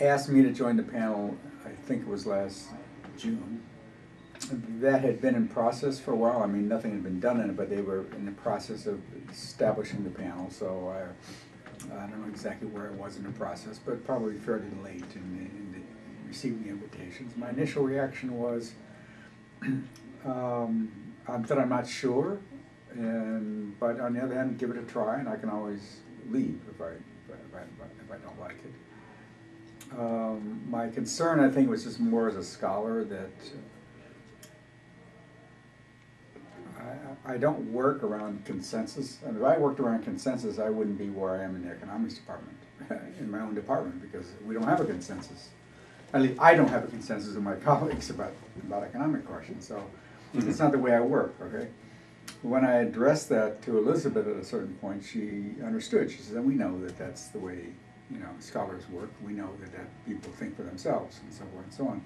asked me to join the panel, I think it was last June. That had been in process for a while. I mean, nothing had been done in it, but they were in the process of establishing the panel. So I don't know exactly where I was in the process, but probably fairly late in receiving the invitations. My initial reaction was that I'm not sure, but on the other hand, give it a try, and I can always leave if I don't like it. My concern, I think, was just more as a scholar that I don't work around consensus. And if I worked around consensus, I wouldn't be where I am in the economics department, in my own department, because we don't have a consensus. At least I don't have a consensus with my colleagues about economic questions. So it's not the way I work, okay? When I addressed that to Elizabeth at a certain point, she understood. She said, we know that that's the way, scholars work. We know that people think for themselves, and so forth and so on.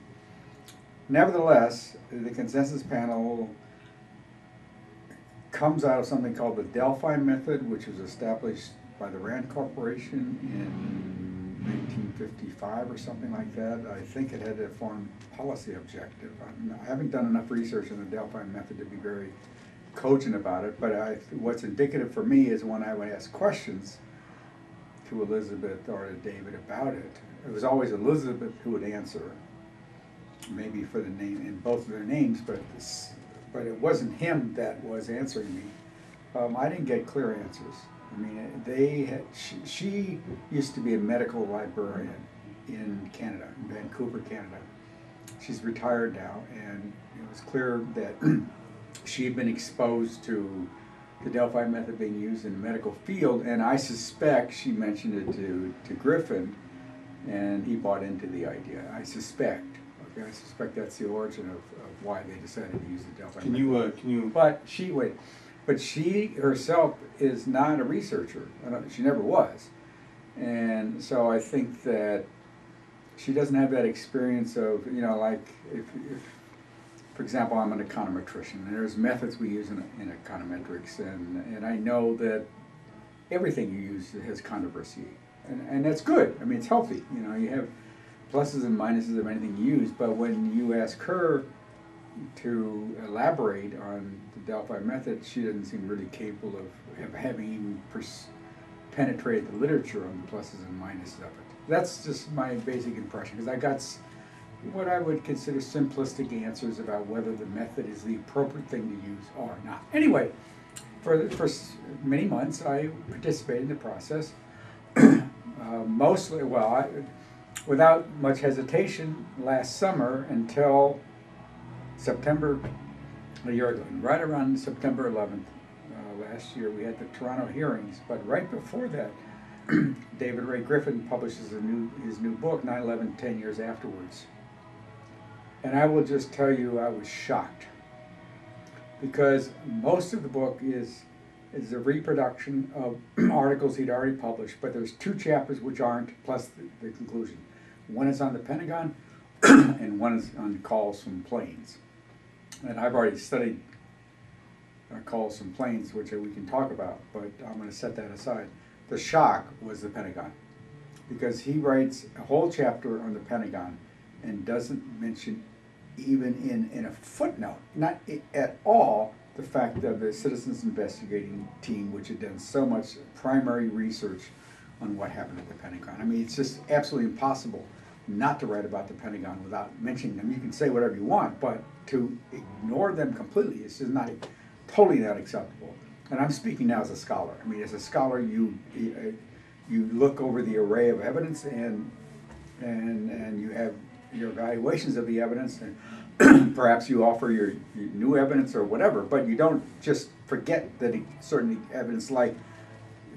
Nevertheless, the consensus panel comes out of something called the Delphi method, which was established by the Rand Corporation in 1955 or something like that. I think it had a foreign policy objective. I haven't done enough research on the Delphi method to be very cogent about it, but what's indicative for me is when I would ask questions to Elizabeth or to David about it, it was always Elizabeth who would answer, maybe for the name in both of their names, but it wasn't him that was answering me. I didn't get clear answers. I mean, she used to be a medical librarian in Canada, in Vancouver, Canada. She's retired now, and it was clear that she had been exposed to the Delphi method being used in the medical field, and I suspect she mentioned it to Griffin, and he bought into the idea. I suspect. Okay, I suspect that's the origin of why they decided to use the Delphi method. Can you? But she herself is not a researcher. She never was, and so I think that she doesn't have that experience of like if for example, I'm an econometrician, and there's methods we use in econometrics, and I know that everything you use has controversy, and that's good. I mean, it's healthy. You have pluses and minuses of anything you use, but when you ask her to elaborate on the Delphi method, she doesn't seem really capable of having even penetrated the literature on the pluses and minuses of it. That's just my basic impression, because I got what I would consider simplistic answers about whether the method is the appropriate thing to use or not. Anyway, for many months I participated in the process, mostly, without much hesitation last summer until September, a year ago. Right around September 11th last year, we had the Toronto hearings, but right before that, David Ray Griffin publishes his new book, 9/11, 10 Years Afterwards. And I will just tell you, I was shocked, because most of the book is a reproduction of articles he'd already published, but there's 2 chapters which aren't, plus the conclusion. One is on the Pentagon, and one is on calls from planes. And I've already studied calls from planes, which we can talk about, but I'm going to set that aside. The shock was the Pentagon, because he writes a whole chapter on the Pentagon and doesn't mention even in a footnote, not at all, the fact of the citizens investigating team, which had done so much primary research on what happened at the Pentagon. I mean, it's just absolutely impossible not to write about the Pentagon without mentioning them. You can say whatever you want, but to ignore them completely is just totally not acceptable. And I'm speaking now as a scholar. I mean, as a scholar, you look over the array of evidence and you have your evaluations of the evidence, and perhaps you offer your new evidence or whatever, but you don't just forget that certain evidence, like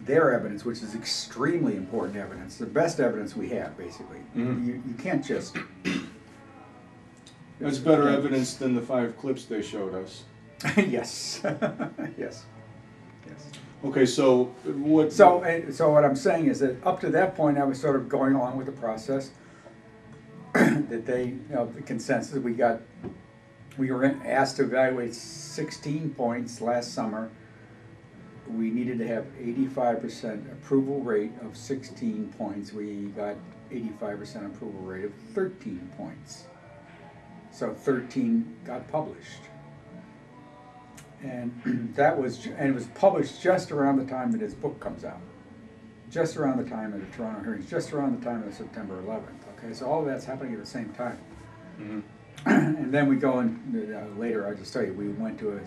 their evidence, which is extremely important evidence, the best evidence we have, basically. You can't just... That's better evidence than the 5 clips they showed us. Yes. Yes. Okay, so what... So what I'm saying is that up to that point, I was sort of going along with the process that the consensus, we were asked to evaluate 16 points last summer, we needed to have 85% approval rate of 16 points. We got 85% approval rate of 13 points. So 13 got published. And it was published just around the time that his book comes out. Just around the time of the Toronto hearings, just around the time of September 11th. Okay, so all of that's happening at the same time. Mhm. And then we go in, later, I'll just tell you, we went to a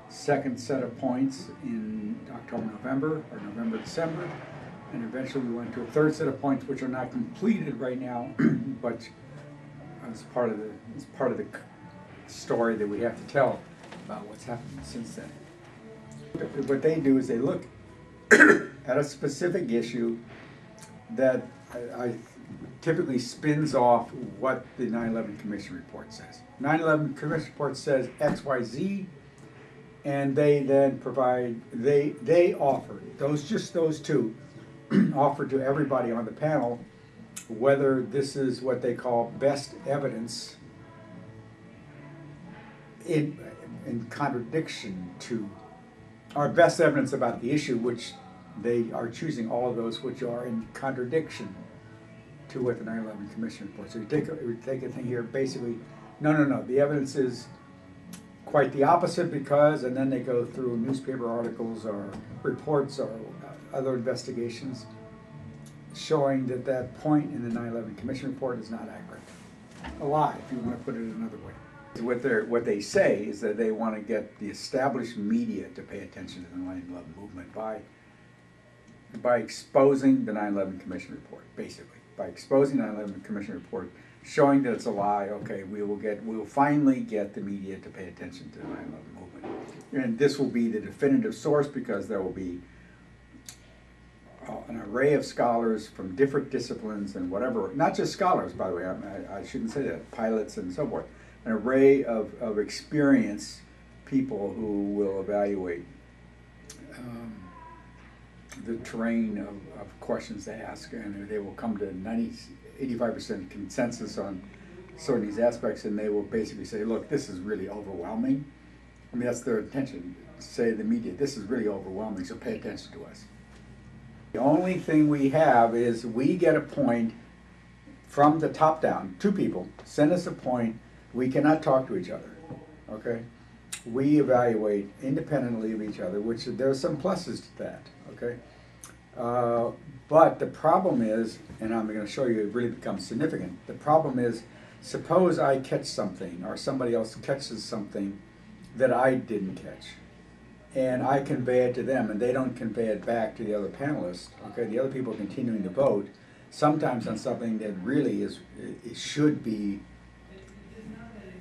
second set of points in October, November, or November, December, and eventually we went to a third set of points, which are not completed right now, but it's part of the story that we have to tell about what's happened since then. What they do is they look at a specific issue that I typically spins off what the 9/11 Commission report says. 9/11 Commission report says X, Y, Z, and they then provide, they offer, just those two, offer to everybody on the panel whether this is what they call best evidence in contradiction to, or best evidence about the issue, which they are choosing all of those which are in contradiction to what the 9/11 Commission report. So you take a thing here, basically, no, the evidence is quite the opposite because, and then they go through newspaper articles or reports or other investigations showing that that point in the 9/11 Commission report is not accurate. A lie, if you want to put it another way. What they say is that they want to get the established media to pay attention to the 9/11 movement by exposing the 9/11 Commission report, basically. By exposing the 9/11 Commission report, showing that it's a lie, okay, we will finally get the media to pay attention to the 9/11 movement. And this will be the definitive source because there will be an array of scholars from different disciplines and whatever, not just scholars, by the way, I shouldn't say that, pilots and so forth, an array of experienced people who will evaluate the terrain of questions to ask, and they will come to 85% consensus on certain of these aspects, and they will basically say, look, this is really overwhelming. I mean, that's their intention, say to the media, this is really overwhelming, so pay attention to us. The only thing we have is we get a point from the top down, two people send us a point, we cannot talk to each other, okay? We evaluate independently of each other, which there's some pluses to that, okay? But the problem is, and I'm going to show you it really becomes significant, the problem is, suppose I catch something or somebody else catches something that I didn't catch, and I convey it to them and they don't convey it back to the other panelists, okay? The other people continuing to vote, sometimes on something that really it should be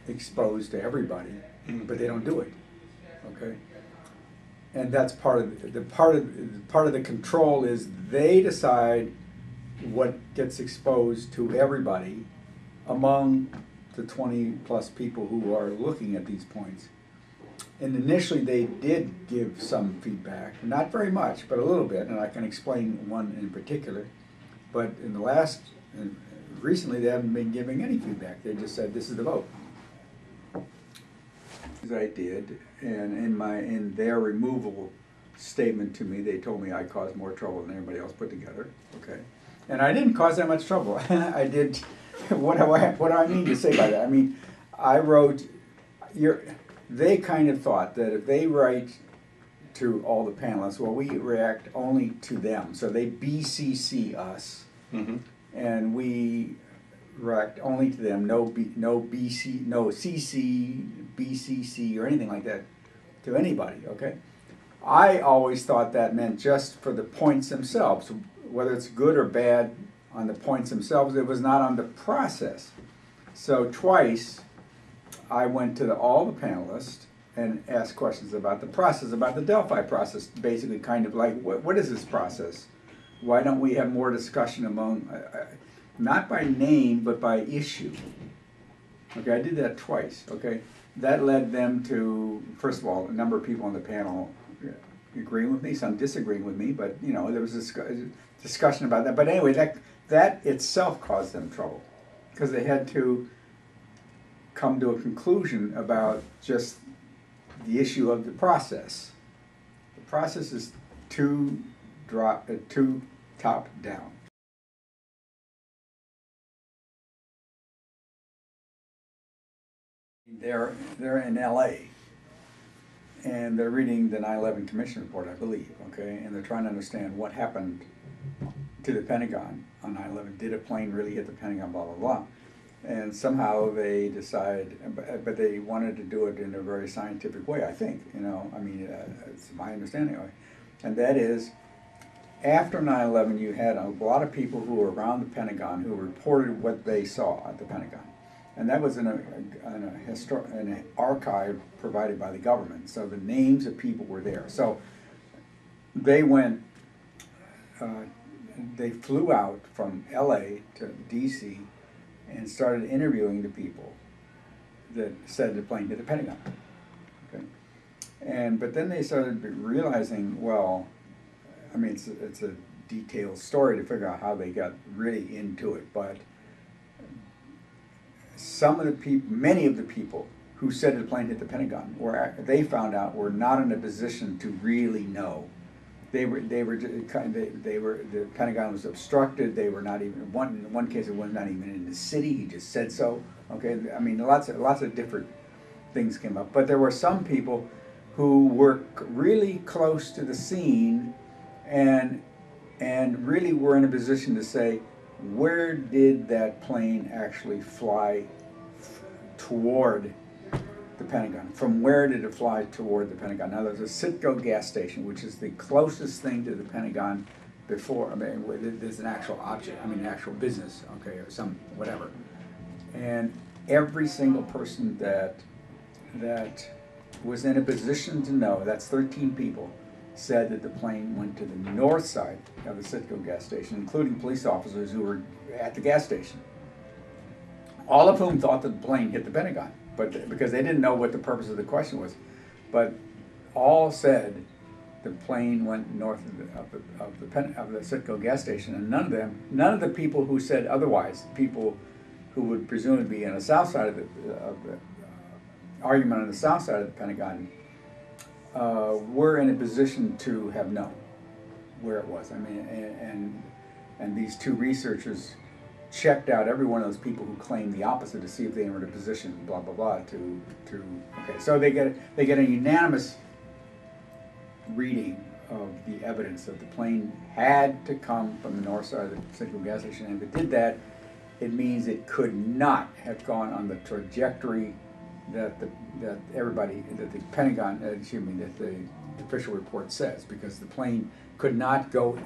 exposed to everybody, but they don't do it, okay? And that's part of the control is they decide what gets exposed to everybody among the 20 plus people who are looking at these points. And initially they did give some feedback, not very much, but a little bit, and I can explain one in particular. But in the recently they haven't been giving any feedback. They just said, this is the vote. I did, and in their removal statement to me, they told me I caused more trouble than anybody else put together. Okay, and I didn't cause that much trouble. I did. What do I mean to say by that? I mean, I wrote. They kind of thought that if they write to all the panelists, well, we react only to them, so they BCC us, and we react only to them. No BC, no CC, BCC, or anything like that to anybody. Okay, I always thought that meant just for the points themselves, whether it's good or bad on the points themselves. It was not on the process. So twice, I went to all the panelists and asked questions about the process, about the Delphi process. Basically, kind of like, what is this process? Why don't we have more discussion among? Not by name, but by issue. Okay, I did that twice, okay? That led them to, first of all, a number of people on the panel agreeing with me, some disagreeing with me, but, you know, there was this discussion about that. But anyway, that itself caused them trouble, because they had to come to a conclusion about just the issue of the process. The process is two top down. They're in LA, and they're reading the 9/11 Commission report, I believe, okay, and they're trying to understand what happened to the Pentagon on 9/11. Did a plane really hit the Pentagon, blah, blah, blah. And somehow they decide, but they wanted to do it in a very scientific way, I think, you know, I mean, it's my understanding of it. And that is, after 9/11, you had a lot of people who were around the Pentagon who reported what they saw at the Pentagon. And that was in an archive provided by the government. So the names of people were there. So they went, they flew out from LA to DC and started interviewing the people that said the plane hit the Pentagon. Okay, but then they started realizing, well, I mean, it's a detailed story to figure out how they got really into it, but some of the people, many of the people who said the plane hit the Pentagon, they found out were not in a position to really know. The Pentagon was obstructed. They were not even, in one case it was not even in the city. He just said so. Okay, I mean, lots of different things came up. But there were some people who were really close to the scene and really were in a position to say, where did that plane actually fly toward the Pentagon? From where did it fly toward the Pentagon? Now, there's a Citgo gas station, which is the closest thing to the Pentagon before, I mean, there's an actual object, I mean, an actual business, okay, or some, whatever. And every single person that was in a position to know, that's 13 people, said that the plane went to the north side of the Citgo gas station, including police officers who were at the gas station. All of whom thought that the plane hit the Pentagon, but because they didn't know what the purpose of the question was. But all said the plane went north of the Citgo gas station, and none of the people who said otherwise, people who would presumably be on the south side of the argument on the south side of the Pentagon, were in a position to have known where it was. I mean, and these two researchers checked out every one of those people who claimed the opposite to see if they were in a position, blah blah blah, to okay. So they get a unanimous reading of the evidence that the plane had to come from the north side of the Citgo gas station, and if it did that, it means it could not have gone on the trajectory that the Pentagon, that the official report says, because the plane could not go,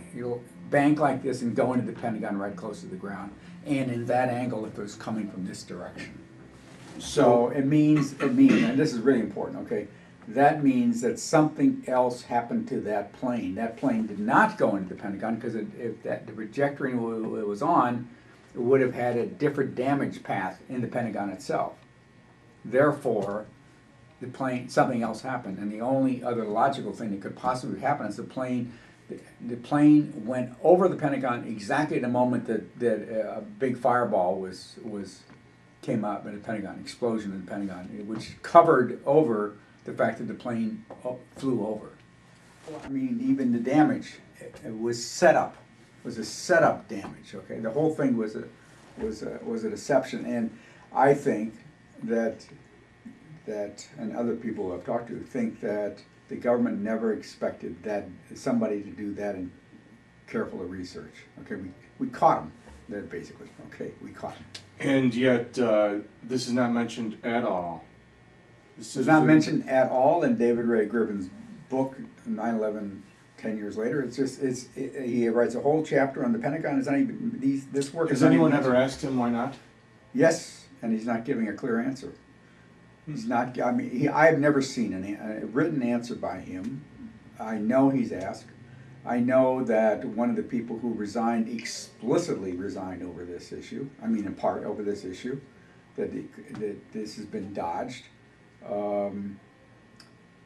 bank like this and go into the Pentagon right close to the ground, and in that angle if it was coming from this direction. So it means, and this is really important, okay, that means that something else happened to that plane. That plane did not go into the Pentagon, because if the trajectory it was on, it would have had a different damage path in the Pentagon itself. Therefore, the plane, something else happened, and the only other logical thing that could possibly happen is the plane went over the Pentagon exactly at the moment that a big fireball came up in the Pentagon, explosion in the Pentagon, which covered over the fact that the plane flew over. I mean, even the damage, it was set up. It was a setup damage. Okay, the whole thing was a deception, and I think that and other people I've talked to think that the government never expected that somebody to do that in careful research. Okay, we caught them. That basically, okay, we caught them. And yet, this is not mentioned at all. This is not mentioned at all in David Ray Griffin's book, 9/11, 10 years later. It's just, he writes a whole chapter on the Pentagon. It's not even, this work is Has anyone ever asked him why not? Yes, and he's not giving a clear answer. He's not, I mean, I've never seen a written answer by him. I know he's asked. I know that one of the people who resigned explicitly resigned over this issue. I mean, in part over this issue, that this has been dodged.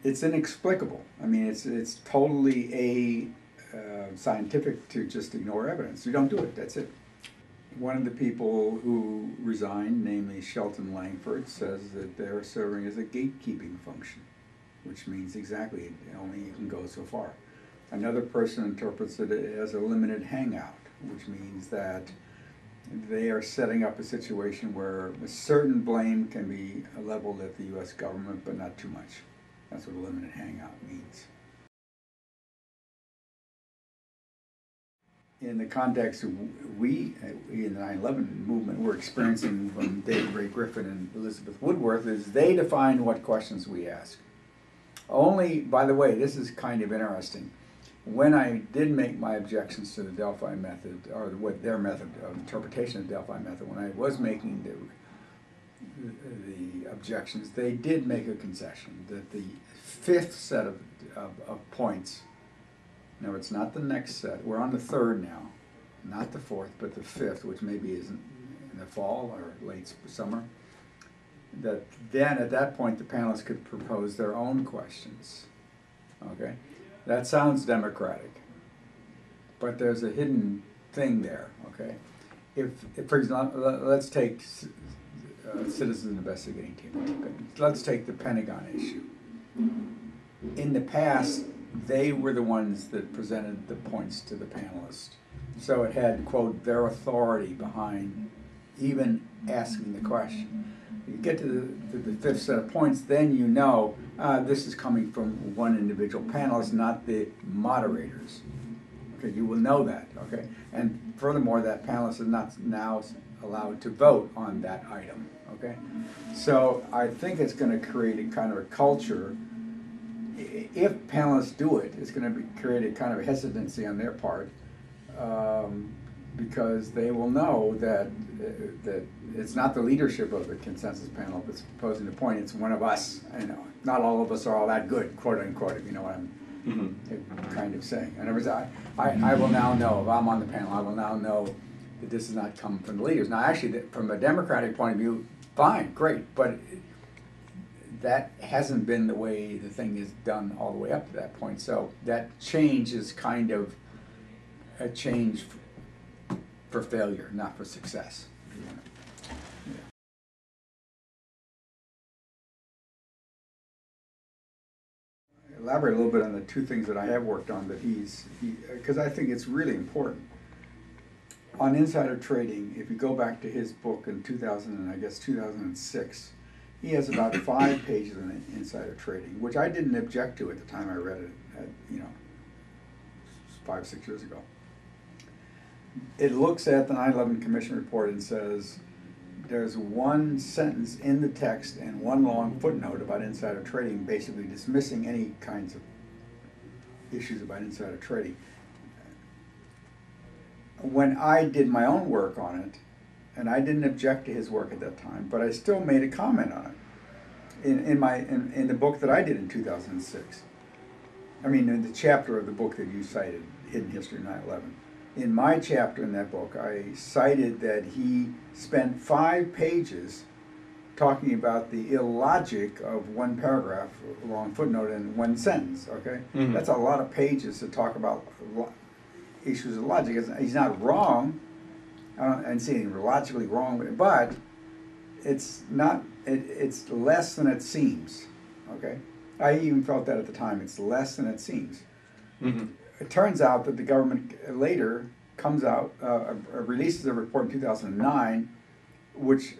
It's inexplicable. I mean, it's totally scientific to just ignore evidence. You don't do it. That's it. One of the people who resigned, namely Shelton Langford, says that they're serving as a gatekeeping function, which means exactly only you can go so far. Another person interprets it as a limited hangout, which means that they are setting up a situation where a certain blame can be leveled at the U.S. government, but not too much. That's what a limited hangout means. In the context we, in the 9/11 movement, we're experiencing from David Ray Griffin and Elizabeth Woodworth, is they define what questions we ask. Only, by the way, this is kind of interesting. When I did make my objections to the Delphi method, or what their method of interpretation of the Delphi method, when I was making the objections, they did make a concession that the fifth set of points, no, it's not the next set, we're on the third now, not the fourth, but the fifth, which maybe isn't in the fall or late summer, that then at that point the panelists could propose their own questions. Okay? That sounds democratic, but there's a hidden thing there, okay? If for example, let's take Citizens Investigating Team. Let's take the Pentagon issue. In the past, they were the ones that presented the points to the panelists. So it had, quote, their authority behind even asking the question. You get to the fifth set of points, then you know this is coming from one individual panelist, not the moderators. Okay, you will know that, okay? And furthermore, that panelist is not now allowed to vote on that item, okay? So I think it's going to create a kind of a culture. If panelists do it, it's going to create a kind of a hesitancy on their part, because they will know that it's not the leadership of the consensus panel that's proposing the point, it's one of us. I know, not all of us are all that good, quote unquote, if you know what I'm kind of saying. In other words, I will now know, if I'm on the panel, I will now know that this has not come from the leaders. Now actually, from a Democratic point of view, fine, great, but that hasn't been the way the thing is done all the way up to that point. So that change is kind of a change for failure, not for success. Yeah. Elaborate a little bit on the two things that I have worked on that because I think it's really important. On insider trading, if you go back to his book in 2006, he has about 5 pages on insider trading, which I didn't object to at the time I read it, 5, 6 years ago. It looks at the 9/11 Commission report and says there's one sentence in the text and one long footnote about insider trading, basically dismissing any kinds of issues about insider trading. When I did my own work on it, and I didn't object to his work at that time, but I still made a comment on it in the book that I did in 2006. I mean, in the chapter of the book that you cited, Hidden History of 9/11. In my chapter in that book, I cited that he spent 5 pages talking about the illogic of one paragraph, a long footnote, and one sentence, okay? Mm-hmm. That's a lot of pages to talk about issues of logic. He's not wrong. I don't see anything logically wrong with it, but it's not. It's less than it seems. Okay, I even felt that at the time. It's less than it seems. Mm-hmm. It turns out that the government later comes out, releases a report in 2009, which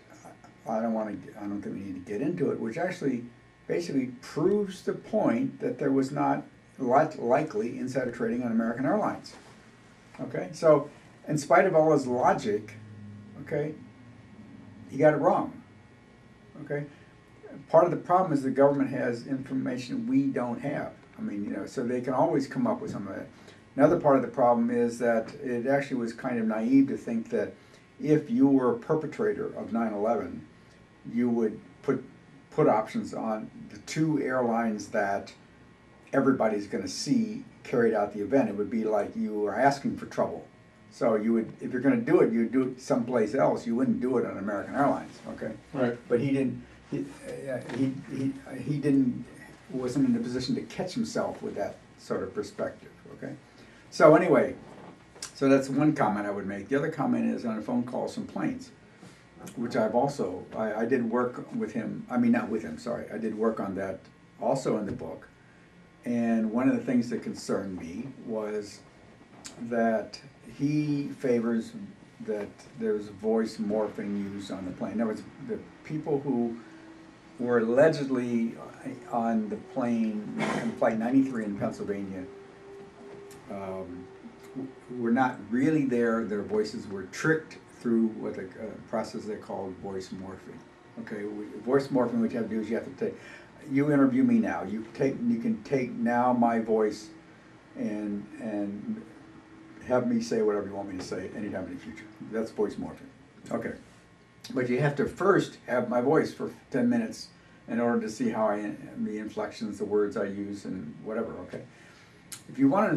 I don't think we need to get into it. Which actually, basically proves the point that there was not likely insider trading on American Airlines. Okay, so in spite of all his logic, okay, he got it wrong. Okay, part of the problem is the government has information we don't have. I mean, so they can always come up with some of that. Another part of the problem is that it actually was kind of naive to think that if you were a perpetrator of 9/11, you would put options on the 2 airlines that everybody's going to see carried out the event. It would be like you were asking for trouble. So you would, if you're going to do it, you'd do it someplace else. You wouldn't do it on American Airlines, okay? Right. But he didn't. He didn't. Wasn't in a position to catch himself with that sort of perspective, okay? So anyway, so that's one comment I would make. The other comment is on phone calls from planes, which I've also, I did work with him, I mean not with him, sorry, I did work on that also in the book. And one of the things that concerned me was that he favors that there's voice morphing used on the plane. In other words, the people who were allegedly on the plane in Flight 93 in Pennsylvania were not really there. Their voices were tricked through what a process they called voice morphing. Okay, voice morphing, what you have to do is you have to take, you interview me now. You can take now my voice and have me say whatever you want me to say anytime in the future. That's voice morphing. Okay. But you have to first have my voice for 10 minutes in order to see how the inflections, the words I use, and whatever, okay? If you want to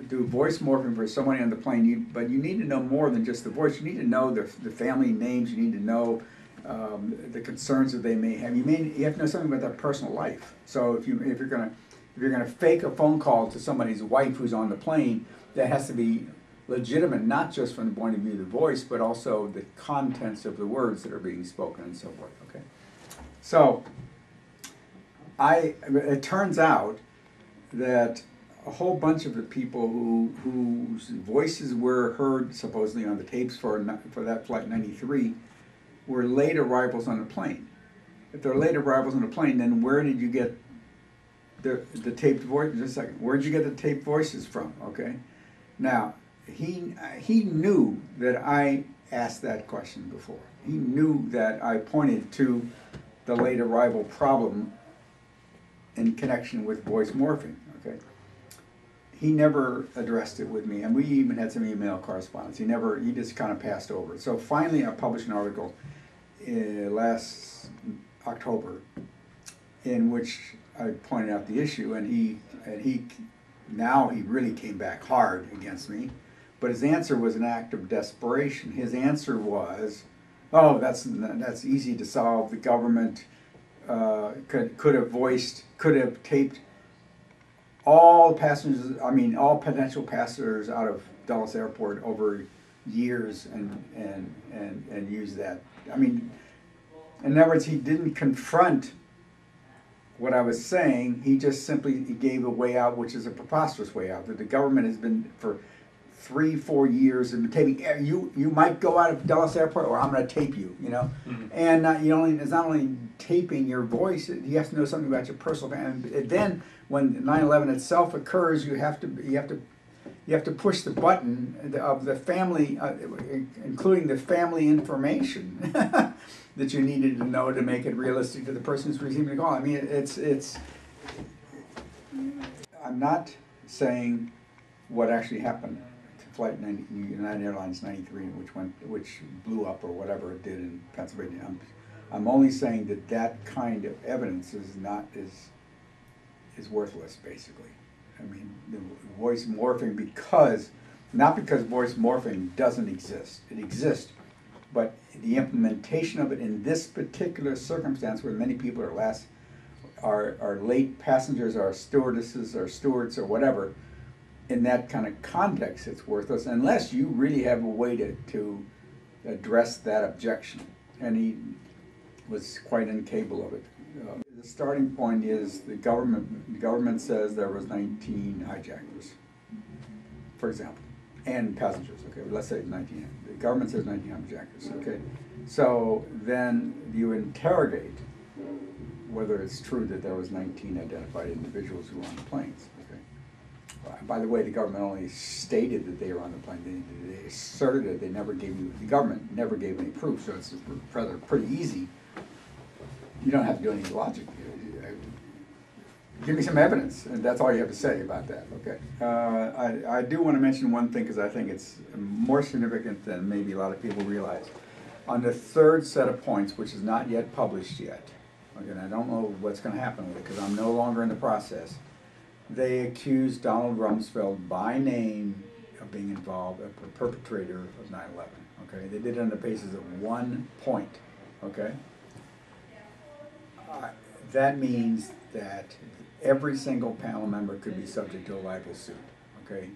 do voice morphing for somebody on the plane, but you need to know more than just the voice. You need to know the family names. You need to know the concerns that they may have. You have to know something about their personal life. So if you're gonna fake a phone call to somebody's wife who's on the plane, that has to be legitimate, not just from the point of view of the voice, but also the contents of the words that are being spoken and so forth, okay? So, it turns out that a whole bunch of the people whose voices were heard supposedly on the tapes for that Flight 93 were late arrivals on the plane. If they're late arrivals on the plane, then where did you get the taped voice? Just a second. Where did you get the taped voices from, okay? Now, he knew that I asked that question before. He knew that I pointed to the late arrival problem in connection with voice morphing, okay? He never addressed it with me, and we even had some email correspondence. He just kind of passed over it. So finally I published an article last October in which I pointed out the issue, and he really came back hard against me. But his answer was an act of desperation. His answer was, "Oh, that's easy to solve. The government could have taped all passengers. I mean, all potential passengers out of Dulles Airport over years and use that." I mean, in other words, he didn't confront what I was saying. He just simply gave a way out, which is a preposterous way out. That the government has been for 3-4 years and taping. You might go out of Dulles Airport, or I'm going to tape you. You know, mm-hmm. And it's not only taping your voice. You have to know something about your personal. And then when 9/11 itself occurs, you have to push the button of the family, including the family information that you needed to know to make it realistic to the person who's receiving the call. I mean, it's. I'm not saying what actually happened to Flight 90, United Airlines 93, which blew up or whatever it did in Pennsylvania. I'm only saying that kind of evidence is worthless, basically. I mean, the voice morphing not because voice morphing doesn't exist. It exists, but the implementation of it in this particular circumstance, where many people are late passengers, or stewardesses, or stewards, or whatever, in that kind of context, it's worthless unless you really have a way to address that objection. And he was quite incapable of it. The starting point is the government says there was 19 hijackers, for example, and passengers. Okay, let's say 19. The government says 19 hijackers. Okay, so then you interrogate whether it's true that there was 19 identified individuals who were on the planes. Okay. By the way, the government only stated that they were on the plane. They asserted it. The government never gave any proof. So it's rather pretty easy. You don't have to do any logic. Give me some evidence, and that's all you have to say about that. Okay. I do want to mention one thing because I think it's more significant than maybe a lot of people realize. On the third set of points, which is not yet published yet, okay, and I don't know what's going to happen with it because I'm no longer in the process. They accused Donald Rumsfeld by name of being involved, a perpetrator of 9/11. Okay, they did it on the basis of 1 point. Okay. That means that every single panel member could be subject to a libel suit, okay?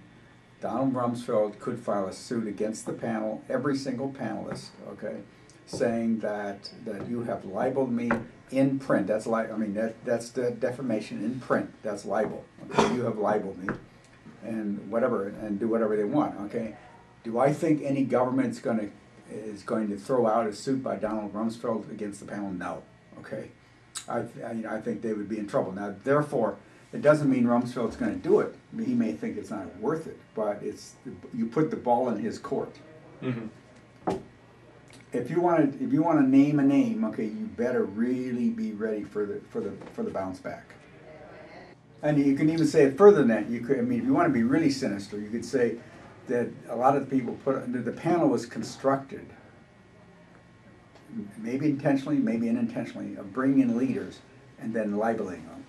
Donald Rumsfeld could file a suit against the panel, every single panelist, okay? saying that you have libeled me in print. That's that's the defamation in print. That's libel. Okay? You have libeled me, and whatever, and do whatever they want. Okay. Do I think any government's is going to throw out a suit by Donald Rumsfeld against the panel? No. Okay. I think they would be in trouble. Now, therefore, it doesn't mean Rumsfeld's going to do it. He may think it's not worth it, but you put the ball in his court. Mm-hmm. If you want to name a name, okay, you better really be ready for the bounce back. And you can even say it further than that. If you want to be really sinister, you could say that a lot of the people the panel was constructed, maybe intentionally, maybe unintentionally, of bringing in leaders and then libeling them.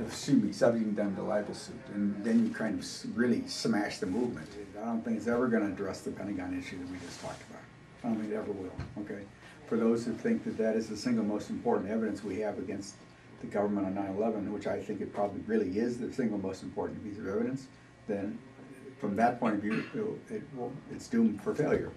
Subjecting them to libel suit, and then you kind of really smash the movement. I don't think it's ever going to address the Pentagon issue that we just talked about. I don't think it ever will, okay? For those who think that is the single most important evidence we have against the government on 9/11, which I think it probably really is the single most important piece of evidence, then from that point of view, it's doomed for failure.